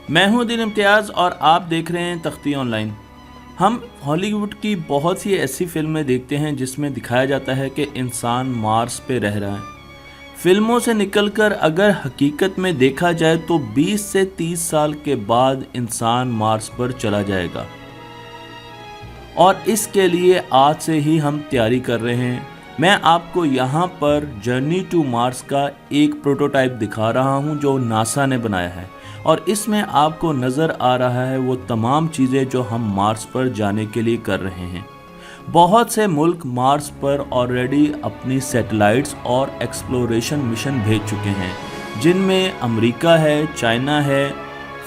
मैं हूं दिन इम्तियाज़ और आप देख रहे हैं तख्ती ऑनलाइन। हम हॉलीवुड की बहुत सी ऐसी फिल्में देखते हैं जिसमें दिखाया जाता है कि इंसान मार्स पे रह रहा है। फिल्मों से निकलकर अगर हकीकत में देखा जाए तो 20 से 30 साल के बाद इंसान मार्स पर चला जाएगा और इसके लिए आज से ही हम तैयारी कर रहे हैं। मैं आपको यहाँ पर जर्नी टू मार्स का एक प्रोटोटाइप दिखा रहा हूँ जो नासा ने बनाया है और इसमें आपको नज़र आ रहा है वो तमाम चीज़ें जो हम मार्स पर जाने के लिए कर रहे हैं। बहुत से मुल्क मार्स पर ऑलरेडी अपनी सैटेलाइट्स और एक्सप्लोरेशन मिशन भेज चुके हैं, जिनमें अमेरिका है, चाइना है,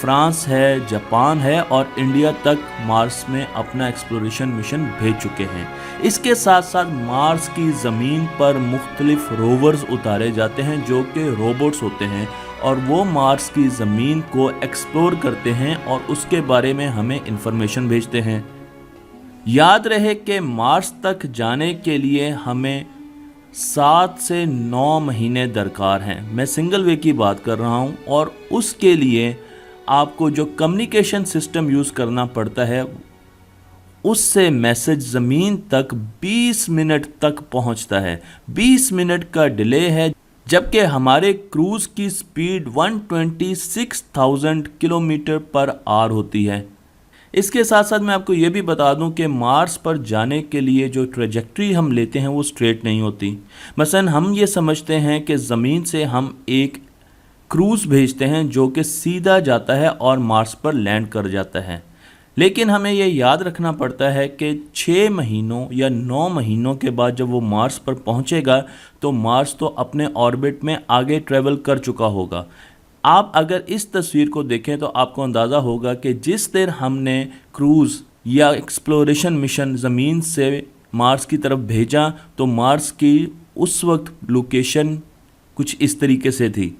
फ्रांस है, जापान है और इंडिया तक मार्स में अपना एक्सप्लोरेशन मिशन भेज चुके हैं। इसके साथ साथ मार्स की ज़मीन पर मुख्तलिफ रोवर्स उतारे जाते हैं जो कि रोबोट्स होते हैं और वो मार्स की ज़मीन को एक्सप्लोर करते हैं और उसके बारे में हमें इंफॉर्मेशन भेजते हैं। याद रहे कि मार्स तक जाने के लिए हमें 7 से 9 महीने दरकार हैं। मैं सिंगल वे की बात कर रहा हूँ और उसके लिए आपको जो कम्युनिकेशन सिस्टम यूज़ करना पड़ता है उससे मैसेज ज़मीन तक 20 मिनट तक पहुँचता है। 20 मिनट का डिले है, जबकि हमारे क्रूज़ की स्पीड 126,000 किलोमीटर पर आवर होती है। इसके साथ साथ मैं आपको ये भी बता दूं कि मार्स पर जाने के लिए जो ट्रेजेक्ट्री हम लेते हैं वो स्ट्रेट नहीं होती। मसलन हम ये समझते हैं कि ज़मीन से हम एक क्रूज़ भेजते हैं जो कि सीधा जाता है और मार्स पर लैंड कर जाता है, लेकिन हमें ये याद रखना पड़ता है कि 6 महीनों या 9 महीनों के बाद जब वो मार्स पर पहुंचेगा तो मार्स तो अपने ऑर्बिट में आगे ट्रैवल कर चुका होगा। आप अगर इस तस्वीर को देखें तो आपको अंदाज़ा होगा कि जिस देर हमने क्रूज़ या एक्सप्लोरेशन मिशन ज़मीन से मार्स की तरफ भेजा तो मार्स की उस वक्त लोकेशन कुछ इस तरीके से थी,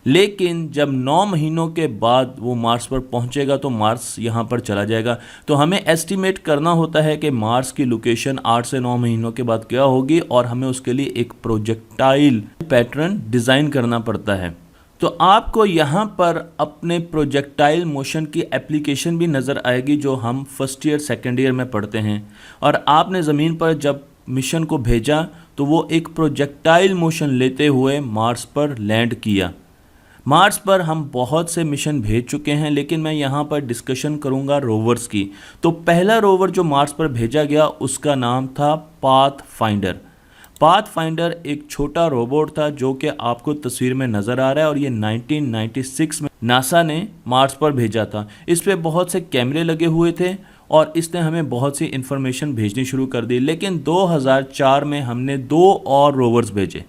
लेकिन जब 9 महीनों के बाद वो मार्स पर पहुंचेगा तो मार्स यहाँ पर चला जाएगा। तो हमें एस्टिमेट करना होता है कि मार्स की लोकेशन 8 से 9 महीनों के बाद क्या होगी और हमें उसके लिए एक प्रोजेक्टाइल पैटर्न डिज़ाइन करना पड़ता है। तो आपको यहाँ पर अपने प्रोजेक्टाइल मोशन की एप्लीकेशन भी नज़र आएगी जो हम फर्स्ट ईयर सेकेंड ईयर में पढ़ते हैं। और आपने ज़मीन पर जब मिशन को भेजा तो वो एक प्रोजेक्टाइल मोशन लेते हुए मार्स पर लैंड किया। मार्स पर हम बहुत से मिशन भेज चुके हैं, लेकिन मैं यहाँ पर डिस्कशन करूँगा रोवर्स की। तो पहला रोवर जो मार्स पर भेजा गया उसका नाम था पाथफाइंडर। पाथफाइंडर एक छोटा रोबोट था जो कि आपको तस्वीर में नज़र आ रहा है और ये 1996 में नासा ने मार्स पर भेजा था। इस पे बहुत से कैमरे लगे हुए थे और इसने हमें बहुत सी इन्फॉर्मेशन भेजनी शुरू कर दी। लेकिन 2004 में हमने 2 और रोवर्स भेजे।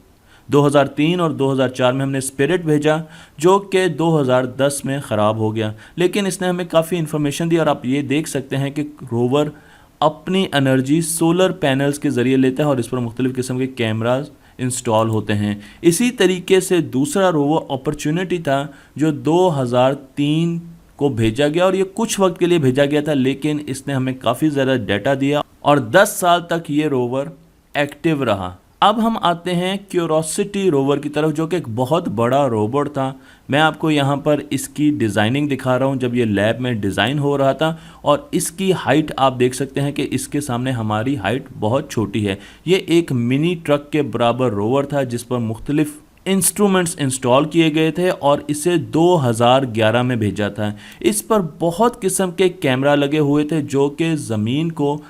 2003 और 2004 में हमने स्पिरिट भेजा जो कि 2010 में ख़राब हो गया, लेकिन इसने हमें काफ़ी इन्फॉर्मेशन दी। और आप ये देख सकते हैं कि रोवर अपनी एनर्जी सोलर पैनल्स के ज़रिए लेता है और इस पर मुख्तलिफ़ किस्म के कैमराज इंस्टॉल होते हैं। इसी तरीके से दूसरा रोवर अपॉर्चुनिटी था जो 2003 को भेजा गया और ये कुछ वक्त के लिए भेजा गया था, लेकिन इसने हमें काफ़ी ज़्यादा डाटा दिया और 10 साल तक ये रोवर एक्टिव रहा। अब हम आते हैं क्यूरोसिटी रोवर की तरफ जो कि एक बहुत बड़ा रोबोट था। मैं आपको यहाँ पर इसकी डिज़ाइनिंग दिखा रहा हूँ जब ये लैब में डिज़ाइन हो रहा था और इसकी हाइट आप देख सकते हैं कि इसके सामने हमारी हाइट बहुत छोटी है। ये एक मिनी ट्रक के बराबर रोवर था जिस पर मुख्तलिफ इंस्ट्रूमेंट्स इंस्टॉल किए गए थे और इसे 2011 में भेजा था। इस पर बहुत किस्म के कैमरा लगे हुए थे जो कि ज़मीन को,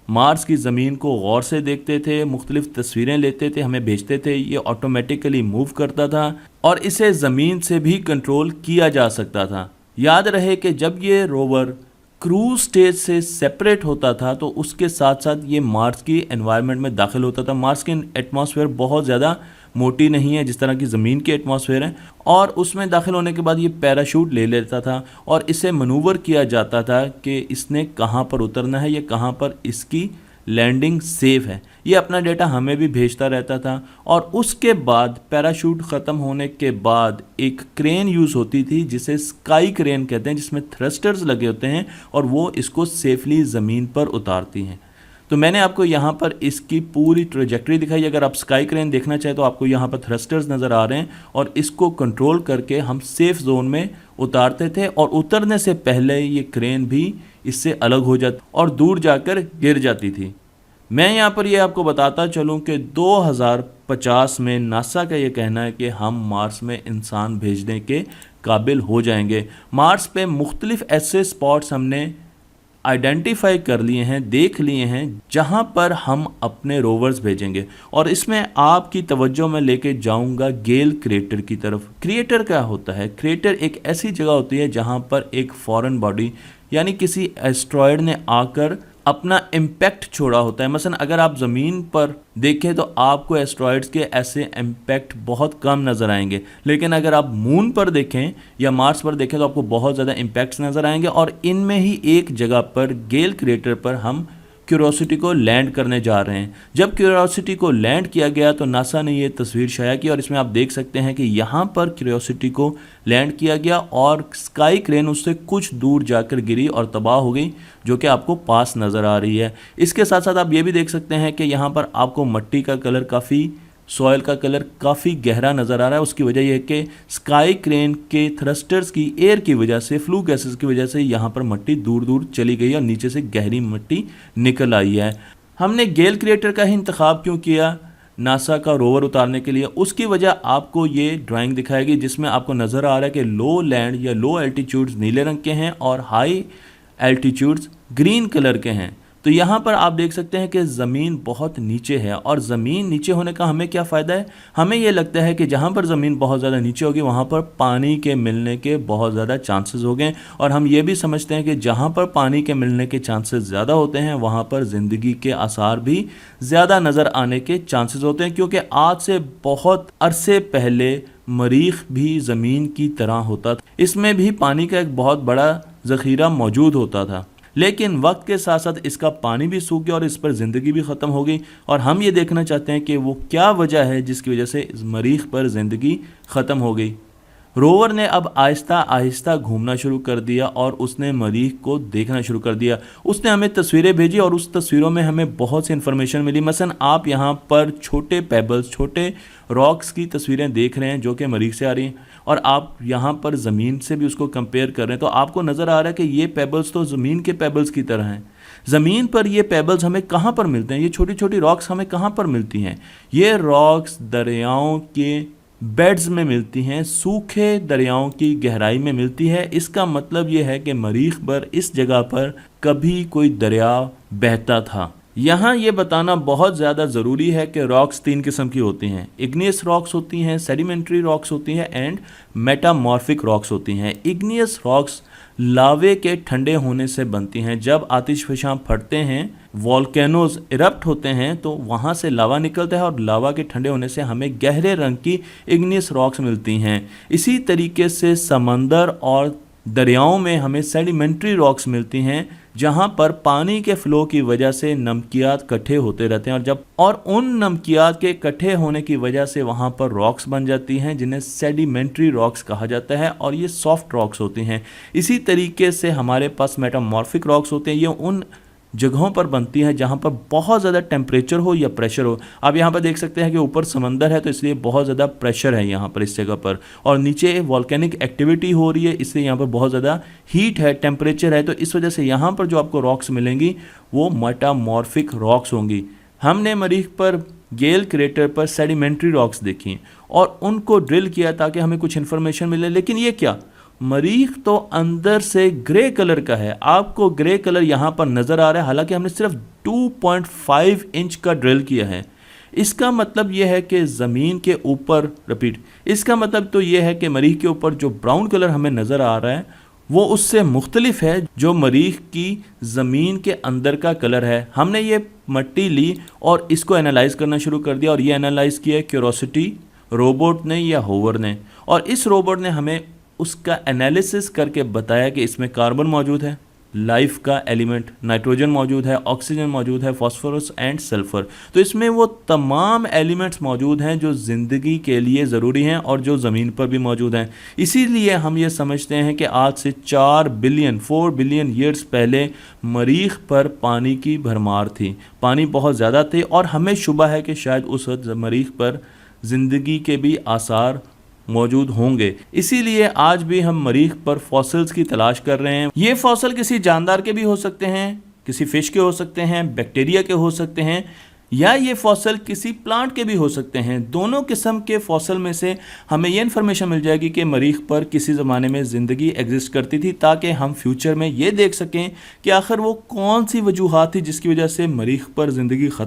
मार्स की ज़मीन को गौर से देखते थे, मुख्तलिफ तस्वीरें लेते थे, हमें भेजते थे। ये ऑटोमेटिकली मूव करता था और इसे ज़मीन से भी कंट्रोल किया जा सकता था। याद रहे कि जब ये रोवर क्रूज स्टेज से सेपरेट होता था तो उसके साथ साथ ये मार्स की एनवायरनमेंट में दाखिल होता था। मार्स की एटमॉस्फेयर बहुत ज़्यादा मोटी नहीं है जिस तरह की ज़मीन की एटमॉस्फेयर है, और उसमें दाखिल होने के बाद ये पैराशूट ले लेता था और इसे मनूवर किया जाता था कि इसने कहाँ पर उतरना है या कहाँ पर इसकी लैंडिंग सेफ़ है। ये अपना डेटा हमें भी भेजता रहता था। और उसके बाद पैराशूट ख़त्म होने के बाद एक क्रेन यूज़ होती थी जिसे स्काई क्रेन कहते हैं, जिसमें थ्रस्टर्स लगे होते हैं और वो इसको सेफली ज़मीन पर उतारती हैं। तो मैंने आपको यहाँ पर इसकी पूरी ट्रेजेक्टरी दिखाई। अगर आप स्काई क्रेन देखना चाहें तो आपको यहाँ पर थ्रस्टर्स नज़र आ रहे हैं और इसको कंट्रोल करके हम सेफ जोन में उतारते थे और उतरने से पहले ये क्रेन भी इससे अलग हो जाती और दूर जाकर गिर जाती थी। मैं यहाँ पर ये आपको बताता चलूँ कि 2050 में नासा का ये कहना है कि हम मार्स में इंसान भेजने के काबिल हो जाएंगे। मार्स पे मुख्तलिफ ऐसे स्पॉट्स हमने आइडेंटिफाई कर लिए हैं, देख लिए हैं, जहां पर हम अपने रोवर्स भेजेंगे। और इसमें आपकी तवज्जो में लेके जाऊंगा गेल क्रेटर की तरफ। क्रेटर क्या होता है? क्रेटर एक ऐसी जगह होती है जहां पर एक फॉरेन बॉडी यानी किसी एस्ट्रॉयड ने आकर अपना इम्पैक्ट छोड़ा होता है। मसलन अगर आप ज़मीन पर देखें तो आपको एस्ट्रॉयड्स के ऐसे इम्पैक्ट बहुत कम नज़र आएंगे, लेकिन अगर आप मून पर देखें या मार्स पर देखें तो आपको बहुत ज़्यादा इम्पैक्ट्स नज़र आएंगे। और इनमें ही एक जगह पर गेल क्रेटर पर हम क्यूरोसिटी को लैंड करने जा रहे हैं। जब क्यूरोसिटी को लैंड किया गया तो नासा ने ये तस्वीर शाया की और इसमें आप देख सकते हैं कि यहाँ पर क्यूरोसिटी को लैंड किया गया और स्काई क्रेन उससे कुछ दूर जाकर गिरी और तबाह हो गई, जो कि आपको पास नज़र आ रही है। इसके साथ साथ आप ये भी देख सकते हैं कि यहाँ पर आपको मट्टी का कलर काफ़ी, सॉइल का कलर काफ़ी गहरा नज़र आ रहा है। उसकी वजह यह है कि स्काई क्रेन के थ्रस्टर्स की एयर की वजह से, फ्लू गैसेस की वजह से यहाँ पर मट्टी दूर दूर चली गई और नीचे से गहरी मट्टी निकल आई है। हमने गेल क्रेटर का ही इंतखाब क्यों किया नासा का रोवर उतारने के लिए? उसकी वजह आपको ये ड्राइंग दिखाएगी जिसमें आपको नज़र आ रहा है कि लो लैंड या लो एल्टीट्यूड्स नीले रंग के हैं और हाई एल्टीट्यूड्स ग्रीन कलर के हैं। तो यहाँ पर आप देख सकते हैं कि ज़मीन बहुत नीचे है और ज़मीन नीचे होने का हमें क्या फ़ायदा है? हमें ये लगता है कि जहाँ पर ज़मीन बहुत ज़्यादा नीचे होगी वहाँ पर पानी के मिलने के बहुत ज़्यादा चांसेस हो गए और हम ये भी समझते हैं कि जहाँ पर पानी के मिलने के चांसेस ज़्यादा होते हैं वहाँ पर ज़िंदगी के आसार भी ज़्यादा नज़र आने के चांसेस होते हैं, क्योंकि आज से बहुत अरसे पहले मरीख भी ज़मीन की तरह होता था। इसमें भी पानी का एक बहुत बड़ा ज़ख़ीरा मौजूद होता था, लेकिन वक्त के साथ साथ इसका पानी भी सूख गया और इस पर ज़िंदगी भी ख़त्म हो गई। और हम ये देखना चाहते हैं कि वो क्या वजह है जिसकी वजह से इस मरीख पर ज़िंदगी ख़त्म हो गई। रोवर ने अब आहिस्ता आहिस्ता घूमना शुरू कर दिया और उसने मरीख को देखना शुरू कर दिया। उसने हमें तस्वीरें भेजी और उस तस्वीरों में हमें बहुत सी इन्फॉर्मेशन मिली। मसलन आप यहाँ पर छोटे पेबल्स, छोटे रॉक्स की तस्वीरें देख रहे हैं जो कि मरीख से आ रही हैं और आप यहाँ पर ज़मीन से भी उसको कंपेयर कर रहे हैं तो आपको नज़र आ रहा है कि ये पेबल्स तो ज़मीन के पेबल्स की तरह हैं। ज़मीन पर ये पेबल्स हमें कहाँ पर मिलते हैं? ये छोटी छोटी रॉक्स हमें कहाँ पर मिलती हैं? ये रॉक्स दरियाओं के बेड्स में मिलती हैं, सूखे दरियाओं की गहराई में मिलती है। इसका मतलब ये है कि मरीख पर, इस जगह पर कभी कोई दरिया बहता था। यहाँ ये बताना बहुत ज़्यादा ज़रूरी है कि रॉक्स 3 किस्म की होती हैं। इग्नियस रॉक्स होती हैं, सेडिमेंट्री रॉक्स होती हैं एंड मेटामॉर्फिक रॉक्स होती हैं। इग्नियस रॉक्स लावे के ठंडे होने से बनती हैं। जब आतिशफ़शां फटते हैं, वॉल्केनोज इरप्ट होते हैं तो वहाँ से लावा निकलता है और लावा के ठंडे होने से हमें गहरे रंग की इग्नियस रॉक्स मिलती हैं। इसी तरीके से समंदर और दरियाओं में हमें सेडिमेंट्री रॉक्स मिलती हैं जहाँ पर पानी के फ़्लो की वजह से नमकियात इकट्ठे होते रहते हैं और उन नमकियात के इकट्ठे होने की वजह से वहाँ पर रॉक्स बन जाती हैं जिन्हें सेडिमेंट्री रॉक्स कहा जाता है और ये सॉफ्ट रॉक्स होती हैं। इसी तरीके से हमारे पास मेटामॉर्फिक रॉक्स होते हैं। ये उन जगहों पर बनती है जहाँ पर बहुत ज़्यादा टेम्परेचर हो या प्रेशर हो। आप यहाँ पर देख सकते हैं कि ऊपर समंदर है तो इसलिए बहुत ज़्यादा प्रेशर है यहाँ पर इस जगह पर, और नीचे वॉल्केनिक एक्टिविटी हो रही है इसलिए यहाँ पर बहुत ज़्यादा हीट है, टेम्परेचर है। तो इस वजह से यहाँ पर जो आपको रॉक्स मिलेंगी वो मेटामॉर्फिक रॉक्स होंगी। हमने मरीख पर, गेल क्रेटर पर सेडिमेंट्री रॉक्स देखी और उनको ड्रिल किया ताकि हमें कुछ इन्फॉर्मेशन मिले, लेकिन ये क्या, मरीख तो अंदर से ग्रे कलर का है। आपको ग्रे कलर यहाँ पर नज़र आ रहा है, हालांकि हमने सिर्फ 2.5 इंच का ड्रिल किया है। इसका मतलब यह है कि ज़मीन के ऊपर, इसका मतलब तो यह है कि मरीख के ऊपर जो ब्राउन कलर हमें नज़र आ रहा है वो उससे मुख्तलिफ है जो मरीख की ज़मीन के अंदर का कलर है। हमने ये मट्टी ली और इसको एनालाइज करना शुरू कर दिया और ये एनालाइज किया क्यूरोसिटी रोबोट ने या होवर ने, और इस रोबोट ने हमें उसका एनालिसिस करके बताया कि इसमें कार्बन मौजूद है, लाइफ का एलिमेंट, नाइट्रोजन मौजूद है, ऑक्सीजन मौजूद है, फास्फोरस एंड सल्फर। तो इसमें वो तमाम एलिमेंट्स मौजूद हैं जो ज़िंदगी के लिए ज़रूरी हैं और जो ज़मीन पर भी मौजूद हैं। इसीलिए हम ये समझते हैं कि आज से 4 बिलियन ईयर्स पहले मरीख पर पानी की भरमार थी, पानी बहुत ज़्यादा थे और हमें शुबा है कि शायद उस वक्त मरीख पर ज़िंदगी के भी आसार मौजूद होंगे। इसीलिए आज भी हम मरीख पर फॉसिल्स की तलाश कर रहे हैं। ये फॉसिल किसी जानदार के भी हो सकते हैं, किसी फिश के हो सकते हैं, बैक्टीरिया के हो सकते हैं, या ये फॉसिल किसी प्लांट के भी हो सकते हैं। दोनों किस्म के फॉसिल में से हमें ये इन्फॉर्मेशन मिल जाएगी कि मरीख पर किसी ज़माने में ज़िंदगी एग्जिस्ट करती थी, ताकि हम फ्यूचर में ये देख सकें कि आखिर वो कौन सी वजूहात थी जिसकी वजह से मरीख पर ज़िंदगी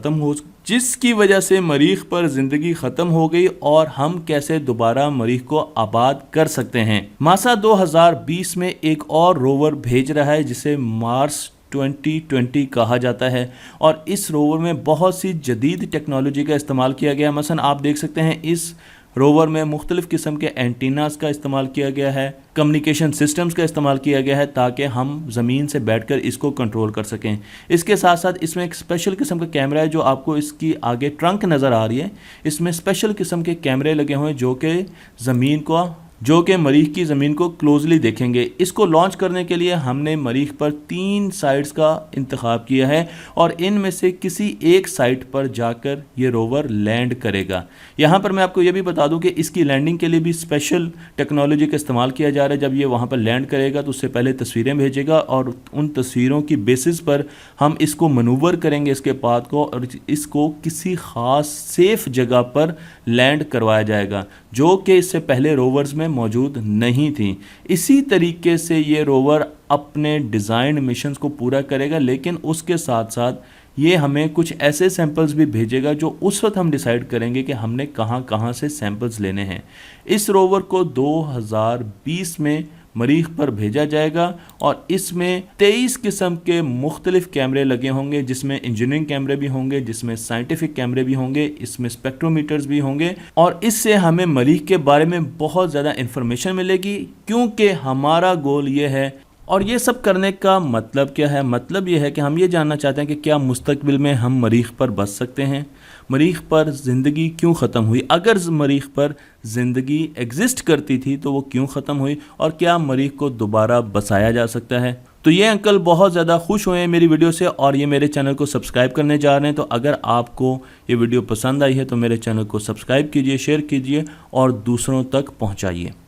ख़त्म हो गई और हम कैसे दोबारा मरीख को आबाद कर सकते हैं। नासा 2020 में एक और रोवर भेज रहा है जिसे मार्स 2020 कहा जाता है, और इस रोवर में बहुत सी जदीद टेक्नोलॉजी का इस्तेमाल किया गया। मसलन आप देख सकते हैं इस रोवर में मुख्तलिफ़ किस्म के एंटीनास का इस्तेमाल किया गया है, कम्युनिकेशन सिस्टम्स का इस्तेमाल किया गया है, ताकि हम ज़मीन से बैठकर इसको कंट्रोल कर सकें। इसके साथ साथ इसमें एक स्पेशल किस्म का कैमरा है, जो आपको इसकी आगे ट्रंक नज़र आ रही है, इसमें स्पेशल किस्म के कैमरे लगे हुए हैं जो कि मरीख की ज़मीन को क्लोजली देखेंगे। इसको लॉन्च करने के लिए हमने मरीख पर 3 साइट्स का इंतखाब किया है और इनमें से किसी एक साइट पर जाकर ये रोवर लैंड करेगा। यहाँ पर मैं आपको ये भी बता दूँ कि इसकी लैंडिंग के लिए भी स्पेशल टेक्नोलॉजी का इस्तेमाल किया जा रहा है। जब ये वहाँ पर लैंड करेगा तो उससे पहले तस्वीरें भेजेगा और उन तस्वीरों की बेसिस पर हम इसको मनूवर करेंगे इसके पाथ को, और इसको किसी ख़ास सेफ जगह पर लैंड करवाया जाएगा, जो कि इससे पहले रोवर्स में मौजूद नहीं थी। इसी तरीके से ये रोवर अपने डिज़ाइन मिशंस को पूरा करेगा, लेकिन उसके साथ साथ ये हमें कुछ ऐसे सैंपल्स भी भेजेगा जो उस वक्त हम डिसाइड करेंगे कि हमने कहाँ कहाँ से सैंपल्स लेने हैं। इस रोवर को 2020 में मरीख पर भेजा जाएगा और इसमें 23 किस्म के मुख्तलिफ कैमरे लगे होंगे, जिसमें इंजीनियरिंग कैमरे भी होंगे, जिसमें साइंटिफिक कैमरे भी होंगे, इसमें स्पेक्ट्रोमीटर्स भी होंगे, और इससे हमें मरीख के बारे में बहुत ज़्यादा इंफॉर्मेशन मिलेगी, क्योंकि हमारा गोल ये है। और ये सब करने का मतलब क्या है? मतलब ये है कि हम ये जानना चाहते हैं कि क्या मुस्तकबिल में हम मरीख पर बच सकते हैं, मरीख पर ज़िंदगी क्यों ख़त्म हुई, अगर मरीख पर ज़िंदगी एग्जिस्ट करती थी तो वो क्यों ख़त्म हुई, और क्या मरीख को दोबारा बसाया जा सकता है। तो ये अंकल बहुत ज़्यादा खुश हुए हैं मेरी वीडियो से और ये मेरे चैनल को सब्सक्राइब करने जा रहे हैं। तो अगर आपको ये वीडियो पसंद आई है तो मेरे चैनल को सब्सक्राइब कीजिए, शेयर कीजिए और दूसरों तक पहुँचाइए।